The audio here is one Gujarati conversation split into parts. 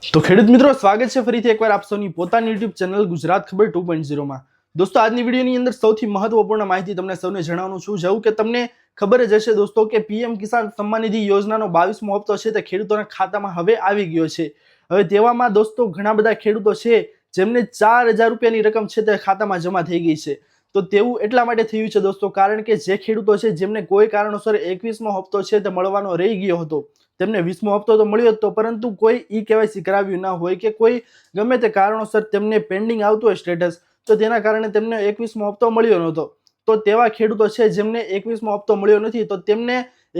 તો ખેડૂત મિત્રો સ્વાગત છે ફરીથી એકવાર આપ સૌની પોતાની YouTube ચેનલ ગુજરાત ખબર 2.0 માં। દોસ્તો આજની વિડીયોની અંદર સૌથી મહત્વપૂર્ણ માહિતી તમને સૌને જણાવવાનું છું, જેવું કે તમને ખબર જ હશે દોસ્તો કે પીએમ કિસાન સન્માન નિધિ યોજનાનો 22મો હપ્તો છે તે ખેડૂતોના ખાતામાં હવે આવી ગયો છે। હવે તેવામાં દોસ્તો ઘણા બધા ખેડૂતો છે જેમને 4000 રૂપિયાની રકમ છે તે ખાતામાં જમા થઈ ગઈ છે। તો તેવું એટલા માટે થયું છે દોસ્તો કારણ કે જે ખેડૂતો છે જેમને કોઈ કારણોસર 21મો હપ્તો છે તે મળવાનો રહી ગયો હતો, તેમને 20મો હપ્તો તો મળ્યો હતો પરંતુ કોઈ ઈ કેવાયસી કરાવ્યું ના હોય કે કોઈ ગમે તે કારણોસર તેમને પેન્ડિંગ આવતું હોય સ્ટેટસ, તો તેના કારણે તેમને 21મો હપ્તો મળ્યો નહોતો। તો તેવા ખેડૂતો છે જેમને 21મો હપ્તો મળ્યો નથી તો તેમને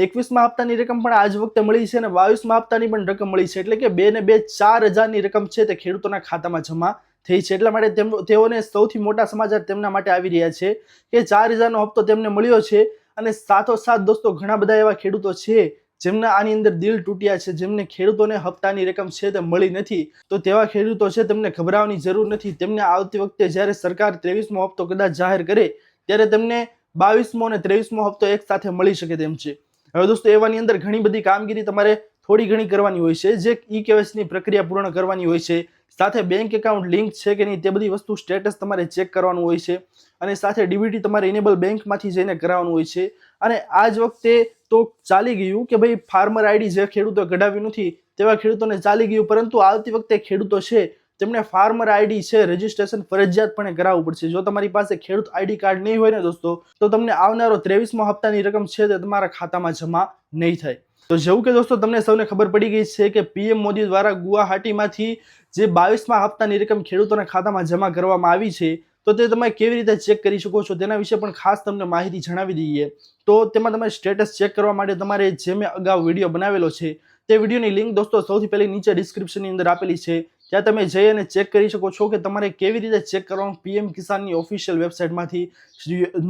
21મા હપ્તાની રકમ પણ આજ વખતે મળી છે અને 22મા હપ્તાની પણ રકમ મળી છે, એટલે કે 2 ને 2 4000ની રકમ છે તે ખેડૂતોના ખાતામાં જમા થઈ છે। એટલા માટે તેઓને સૌથી મોટા સમાચાર તેમના માટે આવી રહ્યા છે કે 4000નો હપ્તો તેમને મળ્યો છે। અને સાથોસાથ દોસ્તો ઘણા બધા એવા ખેડૂતો છે જેમના આની અંદર દિલ તૂટ્યા છે, જેમને ખેડૂતોને હપ્તાની રકમ છે તે મળી નથી, તો તેવા ખેડૂતો છે તેમને ગભરાવાની જરૂર નથી। તેમને આવતી વખતે જ્યારે સરકાર 23મો હપ્તો કદાચ જાહેર કરે ત્યારે તેમને 22મો અને 23મો હપ્તો એક સાથે મળી શકે તેમ છે। હવે દોસ્તો એવાની અંદર ઘણી બધી કામગીરી તમારે થોડી ઘણી કરવાની હોય છે, જે ઈ કેવાયસીની પ્રક્રિયા પૂર્ણ કરવાની હોય છે, સાથે બેંક એકાઉન્ટ લિંક છે કે નહીં તે બધી વસ્તુ સ્ટેટસ તમારે ચેક કરવાનું હોય છે, અને સાથે ડીબીટી તમારે ઇનેબલ બેંકમાંથી જઈને કરાવવાનું હોય છે। અને આ જ વખતે તો ચાલી ગયું કે ભાઈ ફાર્મર આઈડી જે ખેડૂતો કઢાવ્યું નથી તેવા ખેડૂતોને ચાલી ગયું, પરંતુ આવતી વખતે ખેડૂતો છે તેમને ફાર્મર આઈડી છે રજીસ્ટ્રેશન ફરજિયાતપણે કરાવવું પડશે। જો તમારી પાસે ખેડૂત આઈડી કાર્ડ નહીં હોય ને દોસ્તો તો તમને આવનારો 23મો હપ્તાની રકમ છે તે તમારા ખાતામાં જમા નહીં થાય। તો જેવું કે દોસ્તો તમને સૌને ખબર પડી ગઈ છે કે પીએમ મોદી દ્વારા ગુવાહાટીમાંથી જે 22મા હપ્તાની રકમ ખેડૂતોના ખાતામાં જમા કરવામાં આવી છે, તો તે તમે કેવી રીતે ચેક કરી શકો છો તેના વિશે પણ ખાસ તમને માહિતી જણાવી દઈએ। તો તેમાં તમારે સ્ટેટસ ચેક કરવા માટે તમારે જે મેં અગાઉ વિડીયો બનાવેલો છે તે વિડીયોની લિંક દોસ્તો સૌથી પહેલી નીચે ડિસ્ક્રિપ્શનની અંદર આપેલી છે, ત્યાં તમે જઈ અને ચેક કરી શકો છો કે તમારે કેવી રીતે ચેક કરવાનું। પીએમ કિસાનની ઓફિશિયલ વેબસાઇટમાંથી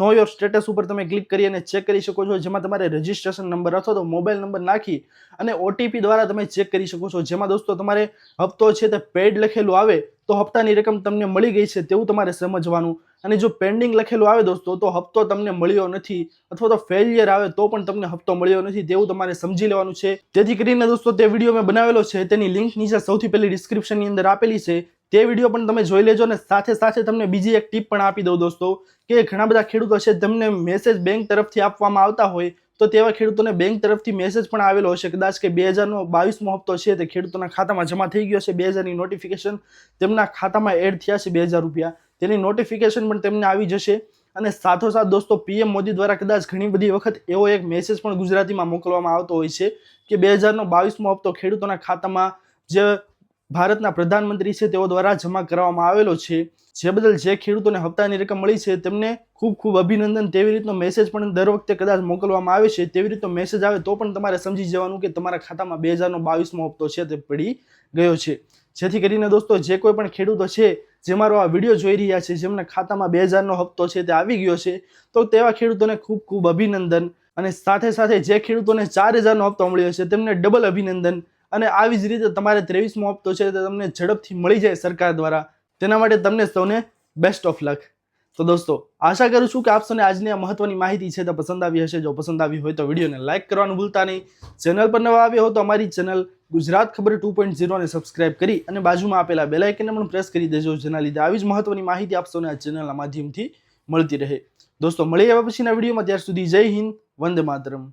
નો યોર સ્ટેટસ ઉપર તમે ક્લિક કરી અને ચેક કરી શકો છો, જેમાં તમારે રજીસ્ટ્રેશન નંબર અથવા તો મોબાઈલ નંબર નાખી અને ઓટીપી દ્વારા તમે ચેક કરી શકો છો, જેમાં દોસ્તો તમારે હપ્તો છે તે પેડ લખેલું આવે તો હપ્તાની રકમ તમને મળી ગઈ છે તેવું તમારે સમજવાનું, અને જો પેન્ડિંગ લખેલું આવે દોસ્તો તો હપ્તો તમને મળ્યો નથી અથવા તો ફેલિયર આવે તો પણ તમને હપ્તો મળ્યો નથી તેવું તમારે સમજી લેવાનું છે। જેથી કરીને દોસ્તો તે વિડીયો મેં બનાવેલો છે તેની લિંક નીચે સૌથી પહેલી ડિસ્ક્રિપ્શનની અંદર આપેલી છે, તે વિડીયો પણ તમે જોઈ લેજો। અને સાથે સાથે તમને બીજી એક ટીપ પણ આપી દઉં દોસ્તો કે ઘણા બધા ખેડૂતો છે તેમને મેસેજ બેંક તરફથી આપવામાં આવતા હોય, તો તેવા ખેડૂતોને બેંક તરફથી મેસેજ પણ આવેલો હશે કદાચ કે 2022મો હપ્તો છે તે ખેડૂતોના ખાતામાં જમા થઈ ગયો છે, 2000ની નોટિફિકેશન તેમના ખાતામાં એડ થયા છે 2000 રૂપિયા, તેની નોટિફિકેશન પણ તેમને આવી જશે। અને સાથોસાથ દોસ્તો પીએમ મોદી દ્વારા કદાચ ઘણી બધી વખત એવો એક મેસેજ પણ ગુજરાતીમાં મોકલવામાં આવતો હોય છે કે 2022મો હપ્તો ખેડૂતોના ખાતામાં જે ભારતના પ્રધાનમંત્રી છે તેઓ દ્વારા જમા કરવામાં આવેલો છે, જે બદલ જે ખેડૂતોને હપ્તાની રકમ મળી છે તેમને ખૂબ ખૂબ અભિનંદન। તેવી રીતનો મેસેજ પણ દર વખતે કદાચ મોકલવામાં આવે છે, તેવી રીતનો મેસેજ આવે તો પણ તમારે સમજી જવાનું કે તમારા ખાતામાં 2022મો હપ્તો છે તે પડી ગયો છે। જેથી કરીને દોસ્તો જે કોઈ પણ ખેડૂતો છે જે મારો આ વિડીયો જોઈ રહ્યા છે જેમના ખાતામાં 2000નો હપ્તો છે તે આવી ગયો છે, તો તેવા ખેડૂતોને ખૂબ ખૂબ અભિનંદન। અને સાથે સાથે જે ખેડૂતોને 4000નો હપ્તો મળ્યો છે તેમને ડબલ અભિનંદન। અને આવી જ રીતે તમારે 23મો હપ્તો છે તે તમને ઝડપથી મળી જાય સરકાર દ્વારા, તેના માટે તમને સૌને બેસ્ટ ઓફ લક। તો દોસ્તો આશા કરું છું કે આપ સૌને આજની આ મહત્વની માહિતી છે તે પસંદ આવી હશે। જો પસંદ આવી હોય તો વિડીયોને લાઇક કરવાનું ભૂલતા નહીં, ચેનલ પર નવા આવ્યો હો તો અમારી ચેનલ ગુજરાત ખબર 2.0 ને સબસ્ક્રાઇબ કરી અને બાજુમાં આપેલા બેલ આઇકનને પણ પ્રેસ કરી દેજો, જેના લીધે આવી જ મહત્વની માહિતી આપ સૌને આ ચેનલના માધ્યમથી મળતી રહે। દોસ્તો મળી આવ્યા પછીના વિડીયોમાં, ત્યાર સુધી જય હિન્દ, વંદે માતરમ।